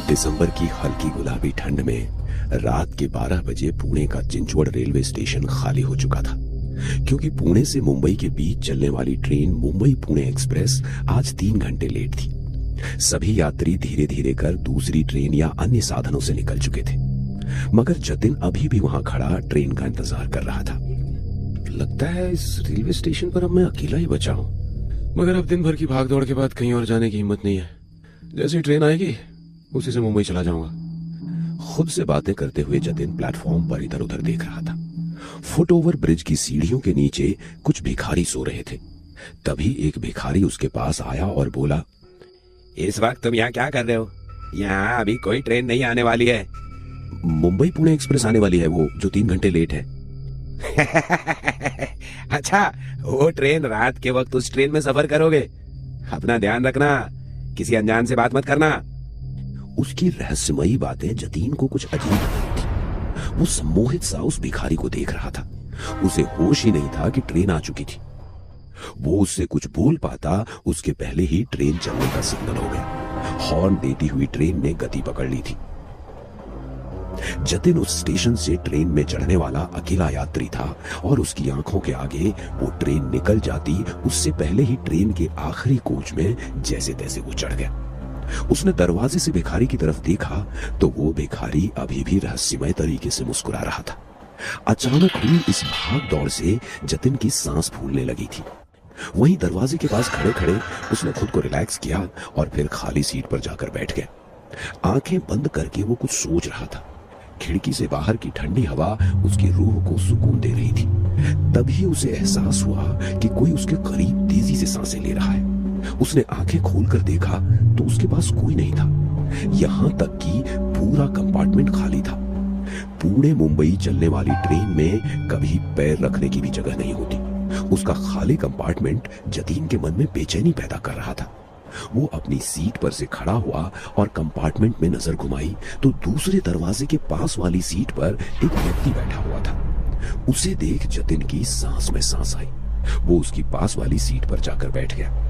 दिसंबर की हल्की गुलाबी ठंड में रात के 12 बजे पुणे का चिंचवड रेलवे स्टेशन खाली हो चुका था, क्योंकि पुणे से मुंबई के बीच चलने वाली ट्रेन मुंबई पुणे एक्सप्रेस आज 3 घंटे लेट थी। सभी यात्री धीरे धीरे कर दूसरी ट्रेन या अन्य साधनों से निकल चुके थे, मगर जतिन अभी भी वहां खड़ा ट्रेन का इंतजार कर रहा था। लगता है इस रेलवे स्टेशन पर अब मैं अकेला ही बचा हूं, मगर अब दिन भर की भागदौड़ के बाद कहीं और जाने की हिम्मत नहीं है। जैसे ट्रेन आएगी उसी से मुंबई चला जाऊंगा। खुद से बातें करते हुए जतिन प्लेटफॉर्म पर इधर उधर देख रहा था। फुट ओवर ब्रिज की सीढ़ियों के नीचे कुछ भिखारी सो रहे थे। तभी एक भिखारी उसके पास आया और बोला, इस वक्त तुम यहाँ क्या कर रहे हो? यहाँ अभी कोई ट्रेन नहीं आने वाली है। मुंबई पुणे एक्सप्रेस आने वाली है, वो जो 3 घंटे लेट है। अच्छा, वो ट्रेन रात के वक्त उस ट्रेन में सफर करोगे? अपना ध्यान रखना, किसी अनजान से बात मत करना। उसकी रहस्यमयी बातें जतीन को कुछ अजीब लग रही थी। वो सम्मोहित सा उस भिखारी को देख रहा था। उसे होश ही नहीं था कि ट्रेन आ चुकी थी। वो उससे कुछ बोल पाता उसके पहले ही ट्रेन चलने का सिग्नल हो गया। हॉर्न देती हुई ट्रेन ने गति पकड़ ली थी। जतिन उस स्टेशन से ट्रेन में चढ़ने वाला अकेला यात्री था और उसकी आंखों के आगे वो ट्रेन निकल जाती उससे पहले ही ट्रेन के आखिरी कोच में जैसे तैसे वो चढ़ गया। उसने दरवाजे से भिखारी की तरफ देखा तो वो भिखारी अभी भी रहस्यमय तरीके से मुस्कुरा रहा था। अचानक हुई इस भाग दौड़ से जतिन की सांस फूलने लगी थी। वहीं दरवाजे के पास खड़े खड़े उसने खुद को रिलैक्स किया और फिर खाली सीट पर जाकर बैठ गया। आंखें बंद करके वो कुछ सोच रहा था। खिड़की से बाहर की ठंडी हवा उसकी रूह को सुकून दे रही थी। तभी उसे एहसास हुआ कि कोई उसके करीब तेजी से सांसें ले रहा है। उसने आंखें खोलकर देखा तो उसके पास कोई नहीं था। यहां तक कि पूरा कंपार्टमेंट खाली था। पुणे मुंबई चलने वाली ट्रेन में कभी पैर रखने की भी जगह नहीं होती। उसका खाली कंपार्टमेंट जतीन के मन में बेचैनी पैदा कर रहा था। वो अपनी सीट पर से खड़ा हुआ और कंपार्टमेंट में नजर घुमाई तो दूसरे दरवाजे के पास वाली सीट पर एक व्यक्ति बैठा हुआ था। उसे देख जतिन की सांस में सांस आई। वो उसकी पास वाली सीट पर जाकर बैठ गया।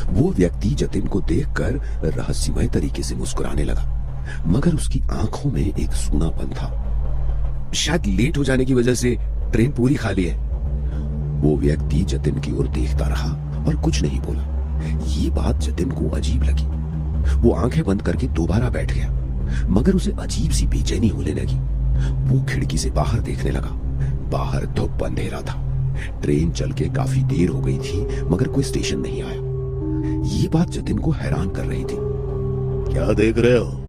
वो व्यक्ति जतिन को देखकर रहस्यमय तरीके से मुस्कुराने लगा, मगर उसकी आंखों में एक सूनापन था। शायद लेट हो जाने की वजह से ट्रेन पूरी खाली है। वो व्यक्ति जतिन की ओर देखता रहा और कुछ नहीं बोला। ये बात जतिन को अजीब लगी। वो आंखें बंद करके दोबारा बैठ गया, मगर उसे अजीब सी बेचैनी होने लगी। वो खिड़की से बाहर देखने लगा। बाहर धूप अंधेरा था। ट्रेन चल के काफी देर हो गई थी, मगर कोई स्टेशन नहीं आया। ये बात जतिन को हैरान कर रही थी। क्या देख रहे हो?